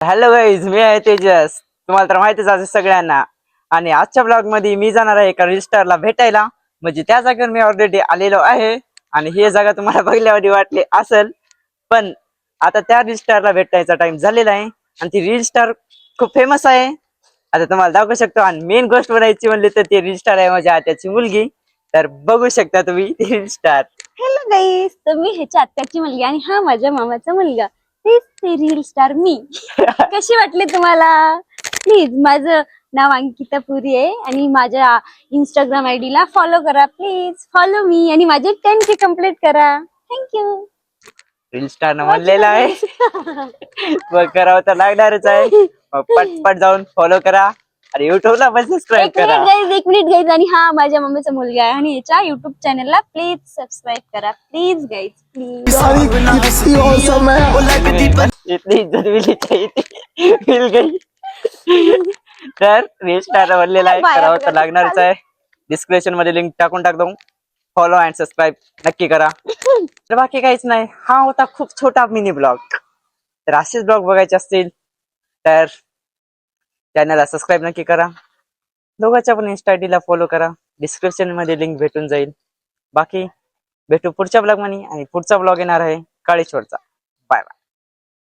Hello guys, मी आहे तेजस. तुम्हाला तर माहितीच असेल सगळ्यांना. आणि आजच्या ब्लॉग मध्ये मी जाणार आहे एका रील स्टारला भेटायला. म्हणजे त्या जागेवर मी ऑलरेडी आलेलो आहे आणि ही जागा तुम्हाला बघल्यावर वाटली असेल, पण आता त्या रील स्टारला भेटायचा टाइम झालेला आहे आणि ती रील स्टार खूप फेमस आहे. आता तुम्हाला दाखवू शकतो. आणि मेन गोष्ट बनायची म्हणली तर ती रील स्टार आहे माझ्या आत्याची मुलगी. तर बघू शकता तुम्ही ती रील स्टार. हॅलो गाईस, तर मी ह्याच्या आत्याची मुलगी आणि हा माझ्या मामाचा मुलगा. तेच ते रील स्टार मी. कशी वाटली तुम्हाला? प्लीज, माझं नाव अंकिता पुरी आहे आणि माझ्या इंस्टाग्राम आयडी ला फॉलो करा. प्लीज फॉलो मी आणि माझे 10K कम्प्लीट करा. थँक्यू. रील स्टार न म्हणलेला आहे मग करावं तर लागणारच आहे. मग पटपट जाऊन फॉलो करा आणि युट्यूबला पण सबस्क्राईब करा. एक मिनिट गाईज. आणि हा माझ्या मम्मीचा मुलगा आहे आणि याच्या युट्यूब चॅनलला प्लीज सबस्क्राईब करा. Please guys, please. इतनी इज्जत मिली चाहिए मिल गई. तर रील स्टार बनलेला आहे, करावं तर लागणारच आहे. डिस्क्रिप्शन मध्ये लिंक टाकून टाकतो. फॉलो अँड सबस्क्राईब नक्की करा. तर बाकी काहीच नाही. हा होता खूप छोटा मिनी ब्लॉग. तर असेच ब्लॉग बघायचे असतील तर चॅनलला सबस्क्राईब नक्की करा. दोघांच्या पण इंस्टा आयडीला फॉलो करा. डिस्क्रिप्शन मध्ये लिंक भेटून जाईल. बाकी भेटू पुढच्या ब्लॉग मध्ये आणि पुढचा ब्लॉग येणार आहे काळेश्वरचा.